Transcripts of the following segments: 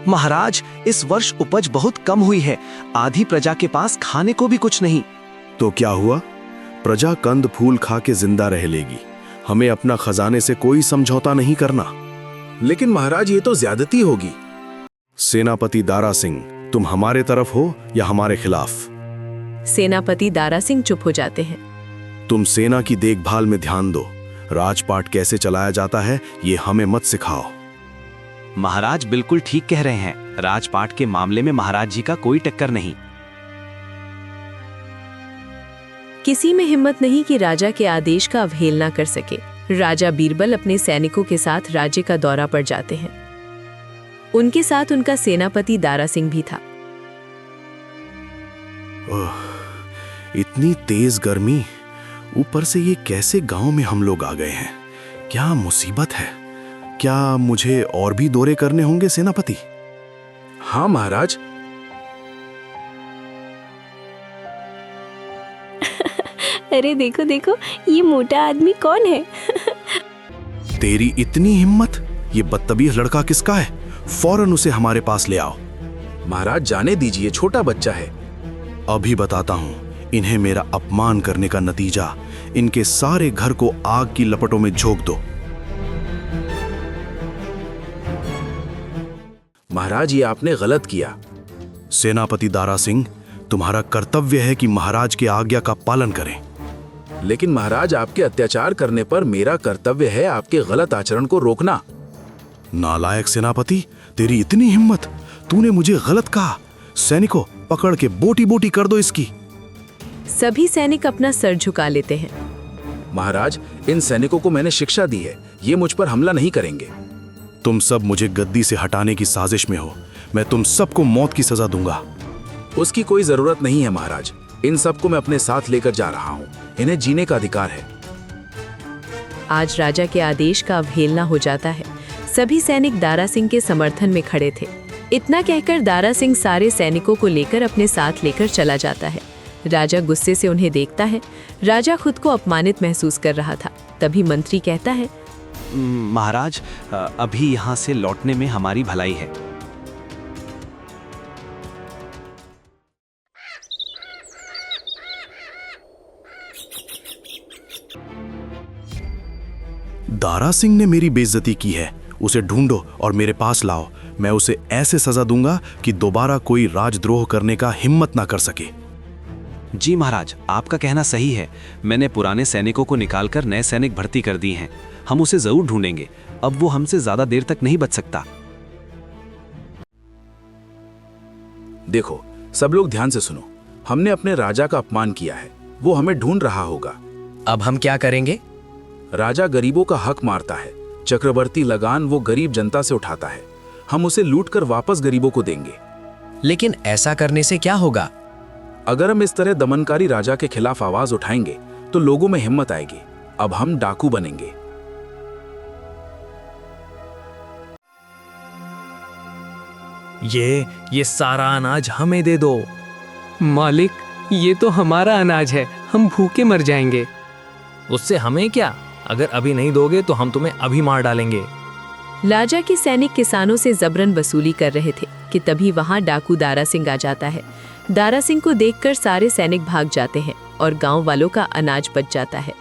महाराज, इस वर्ष उपज बहुत कम हुई है। आधी प्रजा के पास खाने को भी कुछ नहीं। तो क्या हुआ? प्रजा कंद फूल खा के जिंदा रह लेगी। हमें अपना खजाने से कोई समझौता नहीं करना। लेकिन महाराज, ये तो ज्यादती होगी। सेनापति दारा सिंह, तुम हमारे तरफ हो या हमारे खिलाफ? सेनापति दारा सिंह चुप हो जाते हैं। तुम सेना की देखभाल में ध्यान दो। राजपाट कैसे चलाया जाता है ये हमें मत सिखाओ। महाराज बिल्कुल ठीक कह रहे हैं। राजपाट के मामले में महाराज जी का कोई टक्कर नहीं। किसी में हिम्मत नहीं कि राजा के आदेश का अवहेलना कर सके। राजा बीरबल अपने सैनिकों के साथ राज्य का दौरा पर जाते हैं। उनके साथ उनका सेनापति दारा सिंह भी था। इतनी तेज गर्मी, ऊपर से ये कैसे गांव में हम लोग आ गए हैं? क्या मुसीबत है? क्या मुझे और भी दौरे करने होंगे सेनापति? हाँ महाराज। अरे देखो देखो, ये मोटा आदमी कौन है? तेरी इतनी हिम्मत? ये बदतमीज लड़का किसका है? फौरन उसे हमारे पास ले आओ। महाराज जाने दीजिए, छोटा बच्चा है। अभी बताता हूँ। इन्हें मेरा अपमान करने का नतीजा इनके सारे घर को आग की लपटों में झोंक दो। महाराज, ये आपने गलत किया। सेनापति दारा सिंह, तुम्हारा कर्तव्य है कि महाराज की आज्ञा का पालन करें। लेकिन महाराज, आपके अत्याचार करने पर मेरा कर्तव्य है आपके गलत आचरण को रोकना। नालायक सेनापति, तेरी इतनी हिम्मत! तूने मुझे गलत कहा। सैनिकों, पकड़ के बोटी बोटी कर दो इसकी। सभी सैनिक अपना सर झुका लेते हैं। महाराज, इन सैनिकों को मैंने शिक्षा दी है, ये मुझ पर हमला नहीं करेंगे। तुम सब मुझे गद्दी से हटाने की साजिश में हो। मैं तुम सबको मौत की सजा दूंगा। उसकी कोई जरूरत नहीं है महाराज। इन सबको मैं अपने साथ लेकर जा रहा हूँ। इन्हें जीने का अधिकार है। आज राजा के आदेश का अवहेलना हो जाता है। सभी सैनिक दारा सिंह के समर्थन में खड़े थे। इतना कहकर दारा सिंह सारे सैनिकों को लेकर अपने साथ लेकर चला जाता है। राजा गुस्से से उन्हें देखता है। राजा खुद को अपमानित महसूस कर रहा था। तभी मंत्री कहता है, महाराज, अभी यहाँ से लौटने में हमारी भलाई है। दारा सिंह ने मेरी बेइज्जती की है। उसे ढूंढो और मेरे पास लाओ। मैं उसे ऐसे सजा दूंगा कि दोबारा कोई राजद्रोह करने का हिम्मत ना कर सके। जी महाराज, आपका कहना सही है। मैंने पुराने सैनिकों को निकालकर नए सैनिक भर्ती कर दिए हैं। हम उसे जरूर ढूंढेंगे। अब वो हमसे ज्यादा देर तक नहीं बच सकता। देखो, सब लोग ध्यान से सुनो। हमने अपने राजा का अपमान किया है। वो हमें ढूंढ रहा होगा। अब हम क्या करेंगे? राजा गरीबों का हक मारता है। चक्रवर्ती लगान वो गरीब जनता से उठाता है। हम उसे लूटकर वापस गरीबों को देंगे। लेकिन ऐसा करने से क्या होगा? अगर हम इस तरह दमनकारी राजा के खिलाफ आवाज उठाएंगे तो लोगों में हिम्मत आएगी। अब हम डाकू बनेंगे। ये सारा अनाज हमें दे दो। मालिक, ये तो हमारा अनाज है। हम भूखे मर जाएंगे। उससे हमें क्या? अगर अभी नहीं दोगे तो हम तुम्हें अभी मार डालेंगे। राजा के सैनिक किसानों से जबरन वसूली कर रहे थे कि तभी वहां डाकू दारा सिंह आ जाता है। दारा सिंह को देखकर सारे सैनिक भाग जाते हैं और गांव वालों का अनाज बच जाता है।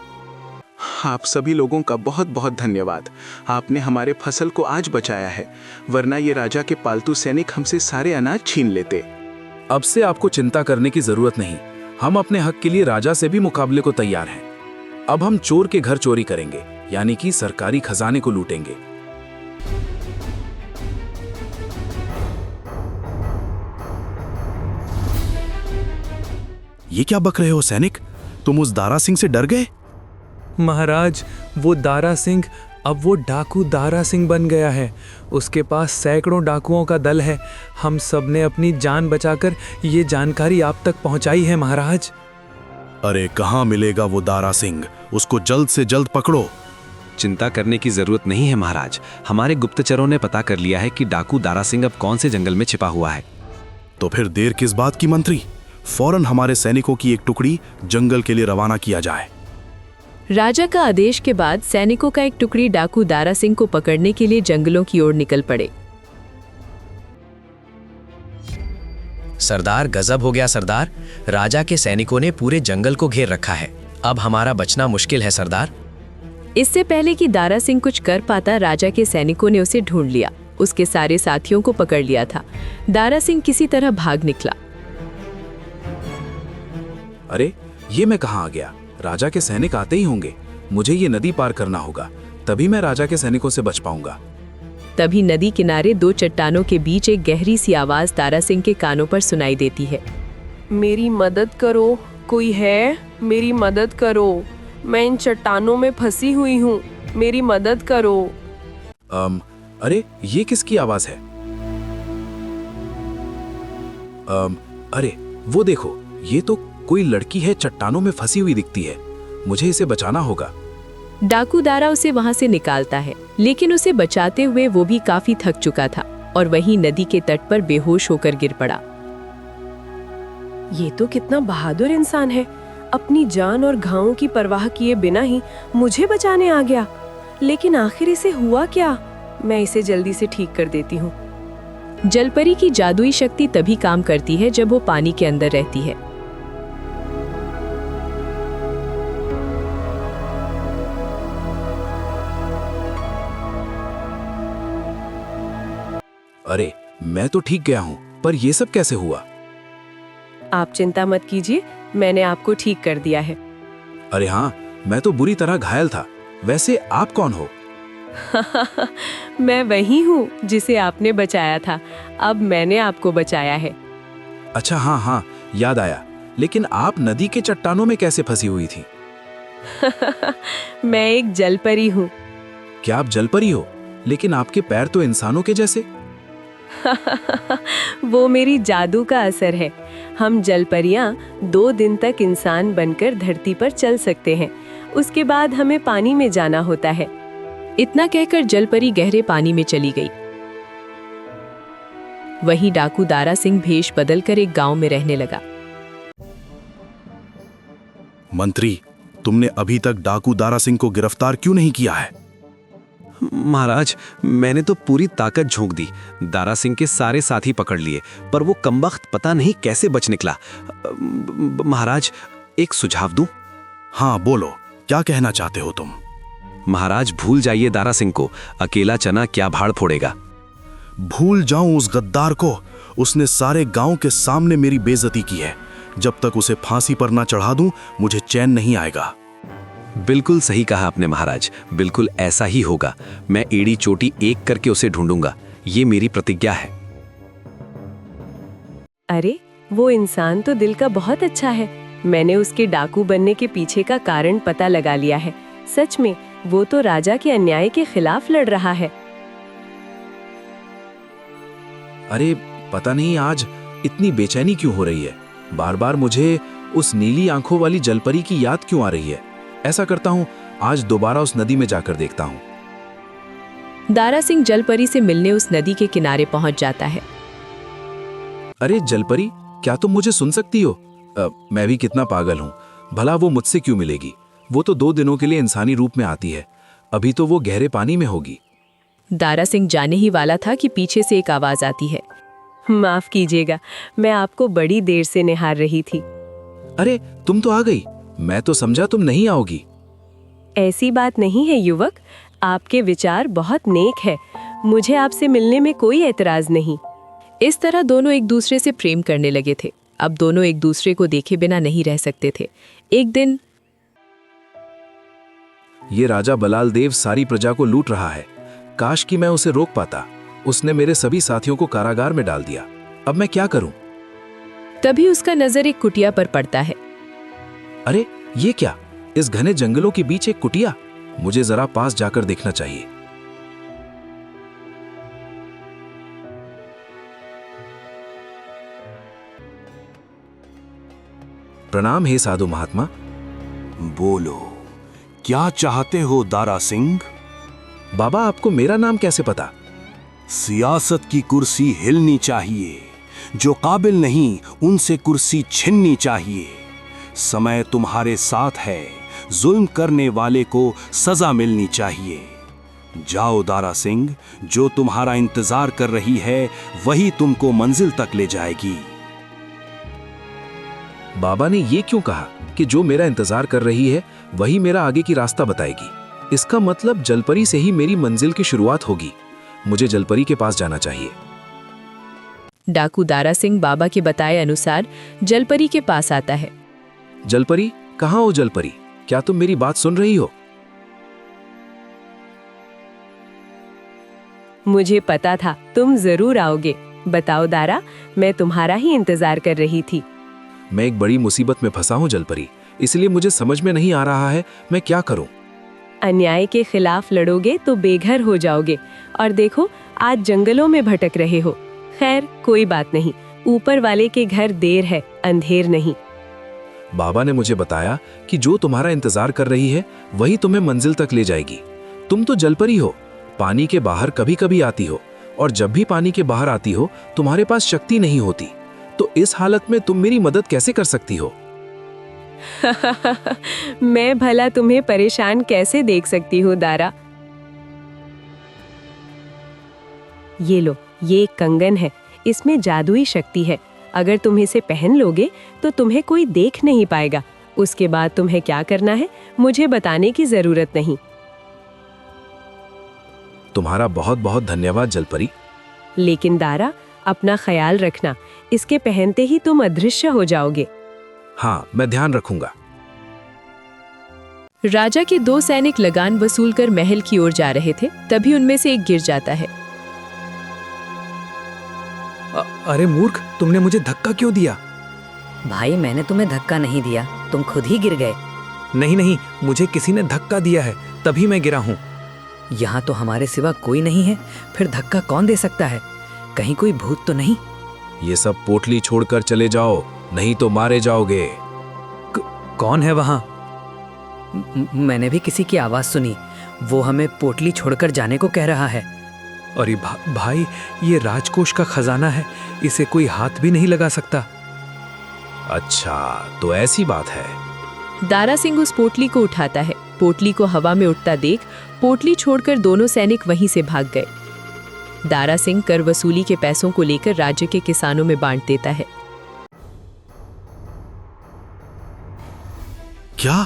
आप सभी लोगों का बहुत बहुत धन्यवाद। आपने हमारे फसल को आज बचाया है, वरना ये राजा के पालतू सैनिक हमसे सारे अनाज छीन लेते। अब से आपको चिंता करने की जरूरत नहीं। हम अपने हक के लिए राजा से भी मुकाबले को तैयार हैं। अब हम चोर के घर चोरी करेंगे, यानी कि सरकारी खजाने को लूटेंगे। ये क्या बक रहे हो सैनिक? तुम उस दारा सिंह से डर गए? महाराज, वो दारा सिंह अब वो डाकू दारा सिंह बन गया है। उसके पास सैकड़ों डाकुओं का दल है। हम सब ने अपनी जान बचाकर ये जानकारी आप तक पहुंचाई है महाराज। अरे कहाँ मिलेगा वो दारा सिंह? उसको जल्द से जल्द पकड़ो। चिंता करने की जरूरत नहीं है महाराज। हमारे गुप्तचरों ने पता कर लिया है कि डाकू दारा सिंह अब कौन से जंगल में छिपा हुआ है। तो फिर देर किस बात की मंत्री? फौरन हमारे सैनिकों की एक टुकड़ी जंगल के लिए रवाना किया जाए। राजा का आदेश के बाद सैनिकों का एक टुकड़ी डाकू दारा सिंह को पकड़ने के लिए जंगलों की ओर निकल पड़े। सरदार, गजब हो गया सरदार। राजा के सैनिकों ने पूरे जंगल को घेर रखा है। अब हमारा बचना मुश्किल है सरदार। इससे पहले कि दारा सिंह कुछ कर पाता, राजा के सैनिकों ने उसे ढूंढ लिया। उसके सारे साथियों को पकड़ लिया था। दारा सिंह किसी तरह भाग निकला। अरे ये मैं कहाँ आ गया? राजा के सैनिक आते ही होंगे। मुझे ये नदी पार करना होगा, तभी मैं राजा के सैनिकों से बच पाऊंगा। तभी नदी किनारे दो चट्टानों के बीच एक गहरी सी आवाज दारा सिंह के कानों पर सुनाई देती है। मेरी मदद करो, कोई है? मेरी मदद करो, मैं इन चट्टानों में फंसी हुई हूँ, मेरी मदद करो। अरे ये किसकी आवाज है? अरे वो देखो, ये तो कोई लड़की है, चट्टानों में फंसी हुई दिखती है। मुझे इसे बचाना होगा। डाकू दारा उसे वहां से निकालता है, लेकिन उसे बचाते हुए वो भी काफी थक चुका था और वहीं नदी के तट पर बेहोश होकर गिर पड़ा। ये तो कितना बहादुर इंसान है, अपनी जान और घावों की परवाह किए बिना ही मुझे बचाने आ गया। लेकिन आखिर इसे हुआ क्या? मैं इसे जल्दी से ठीक कर देती हूँ। जलपरी की जादुई शक्ति तभी काम करती है जब वो पानी के अंदर रहती है। अरे मैं तो ठीक गया हूँ, पर ये सब कैसे हुआ? आप चिंता मत कीजिए, मैंने आपको ठीक कर दिया है। अरे हाँ, मैं तो बुरी तरह घायल था। वैसे आप कौन हो? मैं वही हूँ जिसे आपने बचाया था। अब मैंने आपको बचाया है। अच्छा हाँ हाँ, याद आया। लेकिन आप नदी के चट्टानों में कैसे फंसी हुई थी? मैं एक जलपरी हूँ। क्या आप जलपरी हो? लेकिन आपके पैर तो इंसानों के जैसे। वो मेरी जादू का असर है। हम जलपरियां 2 दिन तक इंसान बनकर धरती पर चल सकते हैं। उसके बाद हमें पानी में जाना होता है। इतना कहकर जलपरी गहरे पानी में चली गई। वहीं डाकू दारा सिंह भेष बदलकर एक गांव में रहने लगा। मंत्री, तुमने अभी तक डाकू दारा सिंह को गिरफ्तार क्यों नहीं किया है? महाराज, मैंने तो पूरी ताकत झोंक दी। दारा सिंह के सारे साथी पकड़ लिए, पर वो कमबख्त पता नहीं कैसे बच निकला। महाराज, एक सुझाव दूं? हाँ बोलो, क्या कहना चाहते हो तुम? महाराज, भूल जाइए दारा सिंह को। अकेला चना क्या भाड़ फोड़ेगा। भूल जाऊं उस गद्दार को? उसने सारे गांव के सामने मेरी बेइज्जती की है। जब तक उसे फांसी पर ना चढ़ा दूं, मुझे चैन नहीं आएगा। बिल्कुल सही कहा आपने महाराज, बिल्कुल ऐसा ही होगा। मैं एड़ी चोटी एक करके उसे ढूंढूंगा, ये मेरी प्रतिज्ञा है। अरे वो इंसान तो दिल का बहुत अच्छा है। मैंने उसके डाकू बनने के पीछे का कारण पता लगा लिया है। सच में वो तो राजा के अन्याय के खिलाफ लड़ रहा है। अरे पता नहीं आज इतनी बेचैनी क्यों हो रही है। बार बार मुझे उस नीली आंखों वाली जलपरी की याद क्यों आ रही है। ऐसा करता हूँ, आज दोबारा उस नदी में जाकर देखता हूँ। दारा सिंह जलपरी से मिलने उस नदी के किनारे पहुंच जाता है। अरे जलपरी, क्या तुम मुझे सुन सकती हो? मैं भी कितना पागल हूँ। भला वो मुझसे क्यों मिलेगी? वो तो 2 दिनों के लिए इंसानी रूप में आती है। अभी तो वो गहरे पानी में होगी। दारा सिंह जाने ही वाला था कि पीछे से एक आवाज आती है। माफ कीजिएगा, मैं आपको बड़ी देर से निहार रही थी। अरे तुम तो आ गई। मैं तो समझा तुम नहीं आओगी। ऐसी बात नहीं है युवक, आपके विचार बहुत नेक है। मुझे आपसे मिलने में कोई एतराज नहीं। इस तरह दोनों एक दूसरे से प्रेम करने लगे थे। अब दोनों एक दूसरे को देखे बिना नहीं रह सकते थे। एक दिन ये राजा बलाल देव सारी प्रजा को लूट रहा है। काश कि मैं उसे रोक पाता। उसने मेरे सभी साथियों को कारागार में डाल दिया। अब मैं क्या करूं? तभी उसका नजर एक कुटिया पर पड़ता है। अरे ये क्या? इस घने जंगलों के बीच एक कुटिया। मुझे जरा पास जाकर देखना चाहिए। प्रणाम हे साधु महात्मा। बोलो, क्या चाहते हो दारा सिंह? बाबा, आपको मेरा नाम कैसे पता? सियासत की कुर्सी हिलनी चाहिए। जो काबिल नहीं उनसे कुर्सी छीननी चाहिए। समय तुम्हारे साथ है। जुल्म करने वाले को सजा मिलनी चाहिए। जाओ दारा सिंह, जो तुम्हारा इंतजार कर रही है वही तुमको मंजिल तक ले जाएगी। बाबा ने ये क्यों कहा कि जो मेरा इंतजार कर रही है वही मेरा आगे की रास्ता बताएगी? इसका मतलब जलपरी से ही मेरी मंजिल की शुरुआत होगी। मुझे जलपरी के पास जाना चाहिए। डाकू दारा सिंह बाबा के बताए अनुसार जलपरी के पास आता है। जलपरी, कहाँ हो जलपरी? क्या तुम मेरी बात सुन रही हो? मुझे पता था तुम जरूर आओगे। बताओ दारा, मैं तुम्हारा ही इंतजार कर रही थी। मैं एक बड़ी मुसीबत में फंसा हूँ जलपरी, इसलिए मुझे समझ में नहीं आ रहा है मैं क्या करूं। अन्याय के खिलाफ लड़ोगे तो बेघर हो जाओगे, और देखो आज जंगलों में भटक रहे हो। खैर कोई बात नहीं, ऊपर वाले के घर देर है अंधेर नहीं। बाबा ने मुझे बताया कि जो तुम्हारा इंतजार कर रही है वही तुम्हें मंजिल तक ले जाएगी। तुम तो जलपरी हो, पानी के बाहर कभी कभी आती हो, और जब भी पानी के बाहर आती हो तुम्हारे पास शक्ति नहीं होती। तो इस हालत में तुम मेरी मदद कैसे कर सकती हो? मैं भला तुम्हें परेशान कैसे देख सकती हूँ दारा। ये लो, ये एक कंगन है, इसमें जादुई शक्ति है। अगर तुम इसे पहन लोगे तो तुम्हें कोई देख नहीं पाएगा। उसके बाद तुम्हें क्या करना है मुझे बताने की जरूरत नहीं। तुम्हारा बहुत बहुत धन्यवाद जलपरी। लेकिन दारा, अपना ख्याल रखना, इसके पहनते ही तुम अदृश्य हो जाओगे। हाँ, मैं ध्यान रखूंगा। राजा के 2 सैनिक लगान वसूलकर महल की ओर जा रहे थे, तभी उनमें से एक गिर जाता है। अरे मूर्ख, तुमने मुझे धक्का क्यों दिया? भाई मैंने तुम्हें धक्का नहीं दिया, तुम खुद ही गिर गए। नहीं नहीं, मुझे किसी ने धक्का दिया है, तभी मैं गिरा हूँ। यहाँ तो हमारे सिवा कोई नहीं है, फिर धक्का कौन दे सकता है? कहीं कोई भूत तो नहीं? ये सब पोटली छोड़कर चले जाओ, नहीं तो मारे जाओगे। कौन है वहाँ? मैंने भी किसी की आवाज सुनी, वो हमें पोटली छोड़कर जाने को कह रहा है। अरे भाई, ये राजकोष का खजाना है, इसे कोई हाथ भी नहीं लगा सकता। अच्छा, तो ऐसी बात है। दारा सिंह उस पोटली को उठाता है। पोटली को हवा में उड़ता देख पोटली छोड़कर दोनों सैनिक वहीं से भाग गए। दारा सिंह कर वसूली के पैसों को लेकर राज्य के किसानों में बांट देता है। क्या?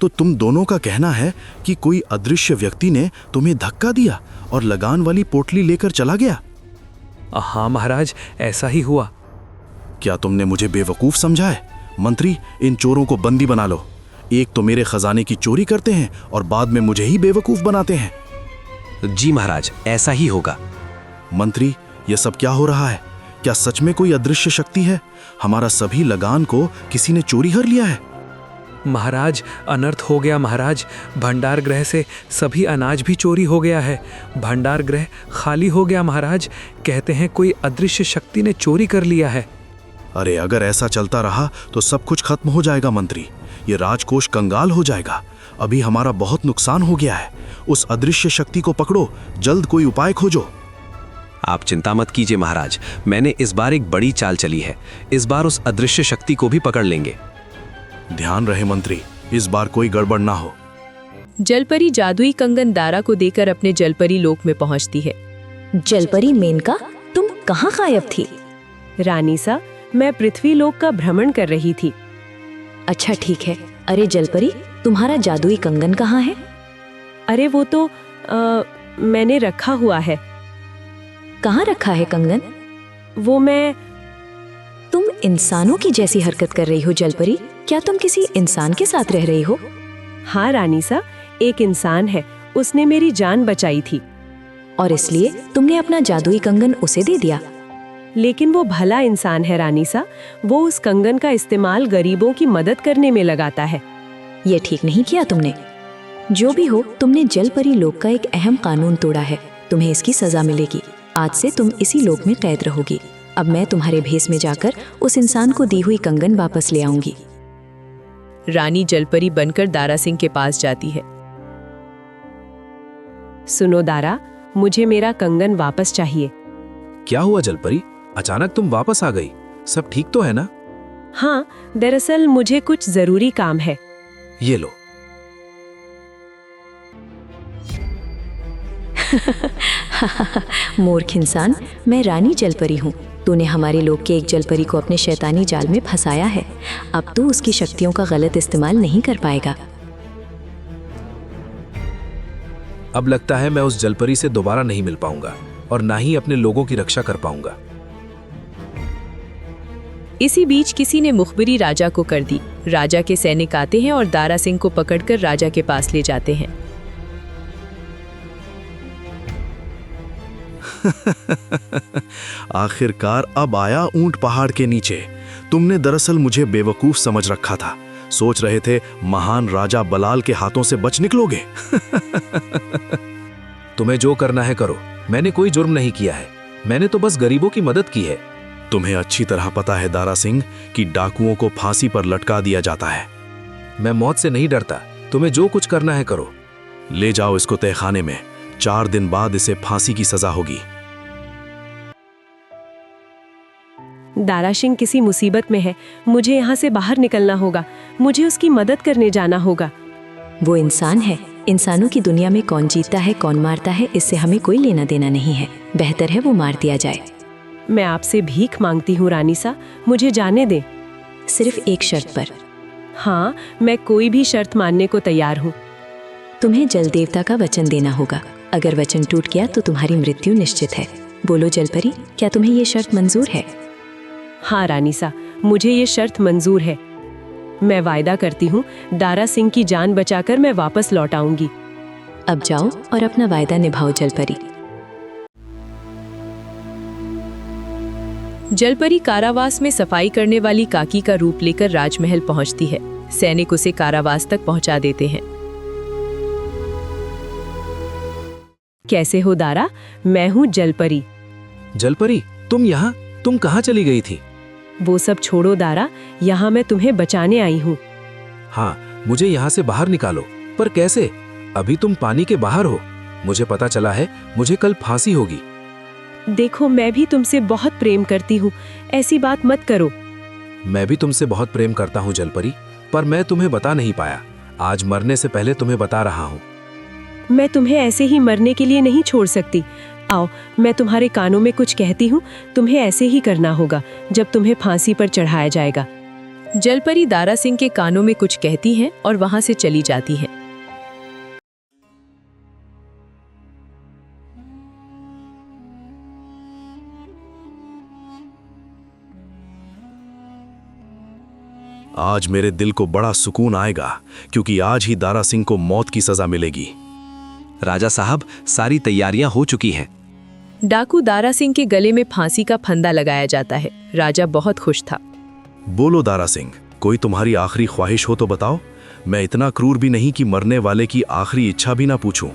तो तुम दोनों का कहना है कि कोई अदृश्य व्यक्ति ने तुम्हें धक्का दिया और लगान वाली पोटली लेकर चला गया? हाँ महाराज, ऐसा ही हुआ। क्या तुमने मुझे बेवकूफ समझा है? मंत्री, इन चोरों को बंदी बना लो। एक तो मेरे खजाने की चोरी करते हैं और बाद में मुझे ही बेवकूफ बनाते हैं। जी महाराज, ऐसा ही होगा। मंत्री, यह सब क्या हो रहा है? क्या सच में कोई अदृश्य शक्ति है? हमारा सभी लगान को किसी ने चोरी कर लिया है। महाराज, अनर्थ हो गया महाराज। भंडार गृह से सभी अनाज भी चोरी हो गया है। भंडार गृह खाली हो गया महाराज। कहते हैं कोई अदृश्य शक्ति ने चोरी कर लिया है। अरे अगर ऐसा चलता रहा तो सब कुछ खत्म हो जाएगा मंत्री। ये राजकोष कंगाल हो जाएगा। अभी हमारा बहुत नुकसान हो गया है। उस अदृश्य शक्ति को पकड़ो, जल्द कोई उपाय खोजो। आप चिंता मत कीजिए महाराज, मैंने इस बार एक बड़ी चाल चली है। इस बार उस अदृश्य शक्ति को भी पकड़ लेंगे। ध्यान रहे मंत्री, इस बार कोई गड़बड़ ना हो। जलपरी जादुई कंगन दारा को देकर अपने जलपरी लोक में पहुंचती है। जलपरी मेनका, तुम कहाँ गायब थी? रानी सा, मैं पृथ्वी लोक का भ्रमण कर रही थी। अच्छा ठीक है। अरे जलपरी, तुम्हारा जादुई कंगन कहाँ है? अरे वो तो मैंने रखा हुआ है। कहाँ रखा है कंगन? वो मैं तुम इंसानों की जैसी हरकत कर रही हो जलपरी। क्या तुम किसी इंसान के साथ रह रही हो? हाँ रानी सा, एक इंसान है, उसने मेरी जान बचाई थी। और इसलिए तुमने अपना जादुई कंगन उसे दे दिया? लेकिन वो भला इंसान है रानी सा, वो उस कंगन का इस्तेमाल गरीबों की मदद करने में लगाता है। ये ठीक नहीं किया तुमने। जो भी हो, तुमने जलपरी लोक का एक अहम कानून तोड़ा है। तुम्हें इसकी सजा मिलेगी। आज से तुम इसी लोक में कैद रहोगी। अब मैं तुम्हारे भेस में जाकर उस इंसान को दी हुई कंगन वापस ले आऊंगी। रानी जलपरी बनकर दारा सिंह के पास जाती है। सुनो दारा, मुझे मेरा कंगन वापस चाहिए। क्या हुआ जलपरी? अचानक तुम वापस आ गई। सब ठीक तो है ना? हाँ, दरअसल मुझे कुछ जरूरी काम है। ये लो। मूर्ख इंसान, मैं रानी जलपरी हूँ। तूने हमारे लोग के एक जलपरी को अपने शैतानी जाल में फंसाया है। अब तू उसकी शक्तियों का गलत इस्तेमाल नहीं कर पाएगा। अब लगता है मैं उस जलपरी से दोबारा नहीं मिल पाऊंगा और ना ही अपने लोगों की रक्षा कर पाऊंगा। इसी बीच किसी ने मुखबिरी राजा को कर दी। राजा के सैनिक आते हैं और दारा सिंह को पकड़कर राजा के पास ले जाते हैं। आखिरकार अब आया ऊंट पहाड़ के नीचे। तुमने दरअसल मुझे बेवकूफ समझ रखा था। सोच रहे थे महान राजा बलाल के हाथों से बच निकलोगे। तुम्हें जो करना है करो, मैंने कोई जुर्म नहीं किया है, मैंने तो बस गरीबों की मदद की है। तुम्हें अच्छी तरह पता है दारा सिंह कि डाकुओं को फांसी पर लटका दिया जाता है। मैं मौत से नहीं डरता, तुम्हें जो कुछ करना है करो। ले जाओ इसको तहखाने में, 4 दिन बाद इसे फांसी की सजा होगी। दारा सिंह किसी मुसीबत में है, मुझे यहाँ से बाहर निकलना होगा, मुझे उसकी मदद करने जाना होगा। वो इंसान है, इंसानों की दुनिया में कौन जीतता है कौन मारता है इससे हमें कोई लेना देना नहीं है। बेहतर है वो मार दिया जाए। मैं आपसे भीख मांगती हूँ रानीसा, मुझे जाने दें। सिर्फ एक शर्त पर। हाँ, मैं कोई भी शर्त मानने को तैयार हूँ। तुम्हें जल देवता का वचन देना होगा। अगर वचन टूट गया तो तुम्हारी मृत्यु निश्चित है। बोलो जलपरी, क्या तुम्हें ये शर्त मंजूर है? हाँ रानीसा, मुझे ये शर्त मंजूर है। मैं वायदा करती हूँ दारा सिंह की जान बचाकर मैं वापस लौट आऊंगी। अब जाओ और अपना वायदा निभाओ जलपरी। जलपरी कारावास में सफाई करने वाली काकी का रूप लेकर राजमहल पहुंचती है। सैनिक उसे कारावास तक पहुंचा देते हैं। कैसे हो दारा? मैं हूँ जलपरी। जलपरी, तुम यहाँ? तुम कहाँ चली गई थी? वो सब छोड़ो दारा, यहाँ मैं तुम्हें बचाने आई हूँ। हाँ, मुझे यहाँ से बाहर निकालो। पर कैसे? अभी तुम पानी के बाहर हो। मुझे पता चला है मुझे कल फांसी होगी। देखो, मैं भी तुमसे बहुत प्रेम करती हूँ, ऐसी बात मत करो। मैं भी तुमसे बहुत प्रेम करता हूँ जलपरी, पर मैं तुम्हें बता नहीं पाया। आज मरने से पहले तुम्हें बता रहा हूँ। मैं तुम्हें ऐसे ही मरने के लिए नहीं छोड़ सकती। आओ, मैं तुम्हारे कानों में कुछ कहती हूँ, तुम्हें ऐसे ही करना होगा जब तुम्हें फांसी पर चढ़ाया जाएगा। जलपरी दारा सिंह के कानों में कुछ कहती हैं और वहां से चली जाती हैं। आज मेरे दिल को बड़ा सुकून आएगा क्योंकि आज ही दारा सिंह को मौत की सजा मिलेगी। राजा साहब, सारी तैयारियां हो चुकी हैं। डाकू दारा सिंह के गले में फांसी का फंदा लगाया जाता है। राजा बहुत खुश था। बोलो दारा सिंह, कोई तुम्हारी आखिरी ख्वाहिश हो तो बताओ। मैं इतना क्रूर भी नहीं कि मरने वाले की आखिरी इच्छा भी ना पूछूं।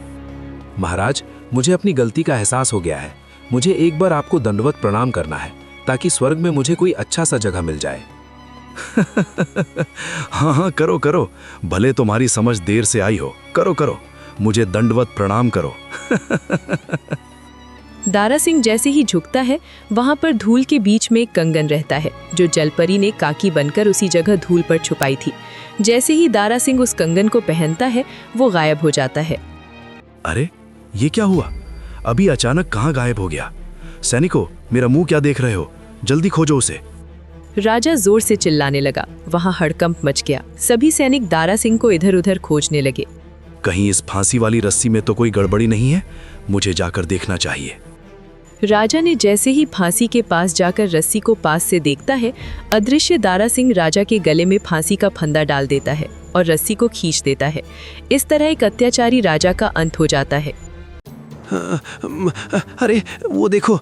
महाराज, मुझे अपनी गलती का एहसास हो गया है। मुझे एक बार आपको दंडवत प्रणाम करना है ताकि स्वर्ग में मुझे कोई अच्छा सा जगह मिल जाए। हाँ हाँ, करो करो, भले तुम्हारी समझ देर से आई हो। करो करो, मुझे दंडवत प्रणाम करो। दारा सिंह जैसे ही झुकता है, वहां पर धूल के बीच में एक कंगन रहता है जो जलपरी ने काकी बनकर उसी जगह धूल पर छुपाई थी। जैसे ही दारा सिंह उस कंगन को पहनता है, वो गायब हो जाता है। अरे, ये क्या हुआ? अभी अचानक कहाँ गायब हो गया? सैनिकों, मेरा मुंह क्या देख रहे हो? जल्दी खोजो उसे। राजा जोर से चिल्लाने लगा। वहां हड़कंप मच गया। सभी सैनिक दारा सिंह को इधर उधर खोजने लगे। कहीं इस फांसी वाली रस्सी में तो कोई गड़बड़ी नहीं है? मुझे जाकर देखना चाहिए। राजा ने जैसे ही फांसी के पास जाकर रस्सी को पास से देखता है, अदृश्य दारा सिंह राजा के गले में फांसी का फंदा डाल देता है और रस्सी को खींच देता है। इस तरह एक अत्याचारी राजा का अंत हो जाता है। अरे वो देखो,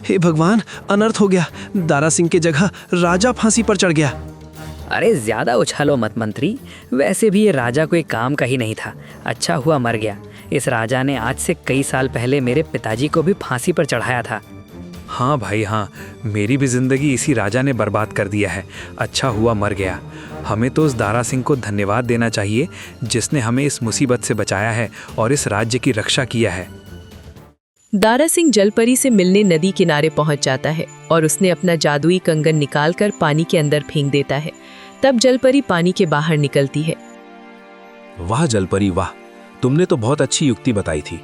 हे भगवान, अनर्थ हो गया। दारा सिंह के जगह राजा फांसी पर चढ़ गया। अरे ज्यादा उछालो मत मंत्री, वैसे भी ये राजा कोई काम का ही नहीं था। अच्छा हुआ मर गया। इस राजा ने आज से कई साल पहले मेरे पिताजी को भी फांसी पर चढ़ाया था। हाँ भाई हाँ, मेरी भी जिंदगी इसी राजा ने बर्बाद कर दिया है। अच्छा हुआ मर गया। हमें तो उस दारा सिंह को धन्यवाद देना चाहिए जिसने हमें इस मुसीबत से बचाया है और इस राज्य की रक्षा किया है। दारा सिंह जलपरी से मिलने नदी किनारे पहुंच जाता है और उसने अपना जादुई कंगन निकालकर पानी के अंदर फेंक देता है। तब जलपरी पानी के बाहर निकलती है। वाह जलपरी वाह, तुमने तो बहुत अच्छी युक्ति बताई थी।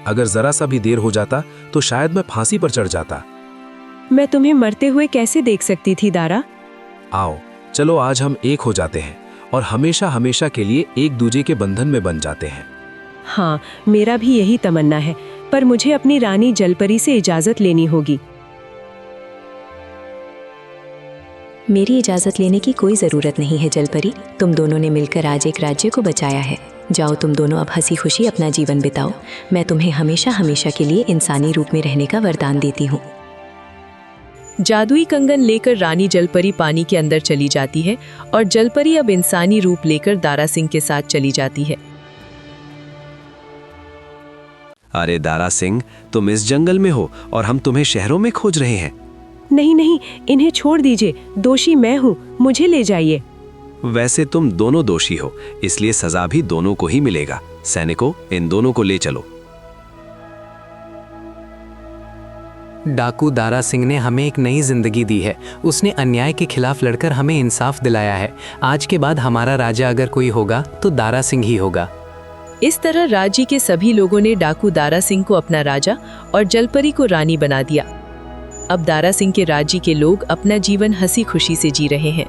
अगर जरा सा भी देर हो जाता तो शायद मैं फांसी पर चढ़ जाता। मैं तुम्हें मरते हुए कैसे देख सकती थी दारा। आओ चलो आज हम एक हो जाते हैं और हमेशा हमेशा के लिए एक दूजे के बंधन में बन जाते हैं। हाँ, मेरा भी यही तमन्ना है, पर मुझे अपनी रानी जलपरी से इजाजत लेनी होगी। मेरी इजाजत लेने की कोई ज़रूरत नहीं है जलपरी। तुम दोनों ने मिलकर आज एक राज्य को बचाया है। जाओ तुम दोनों अब हंसी खुशी अपना जीवन बिताओ। मैं तुम्हें हमेशा हमेशा के लिए इंसानी रूप में रहने का वरदान देती हूँ। जादुई कंगन लेकर रानी जलपरी पानी के अंदर चली जाती है और जलपरी अब इंसानी रूप लेकर दारा सिंह के साथ चली जाती है। अरे दारा सिंह, तुम इस जंगल में हो और हम तुम्हें शहरों में खोज रहे हैं। नहीं नहीं, इन्हें छोड़ दीजिए, दोषी मैं हूँ, मुझे ले जाइए। वैसे तुम दोनों दोषी हो, इसलिए सजा भी दोनों को ही मिलेगा। सैनिकों, इन दोनों को ले चलो। डाकू दारा सिंह ने हमें एक नई जिंदगी दी है। उसने अन्याय के खिलाफ लड़कर हमें इंसाफ दिलाया है। आज के बाद हमारा राजा अगर कोई होगा तो दारा सिंह ही होगा। इस तरह राज्य के सभी लोगों ने डाकू दारा सिंह को अपना राजा और जलपरी को रानी बना दिया। अब दारा सिंह के राज्य के लोग अपना जीवन हंसी खुशी से जी रहे हैं।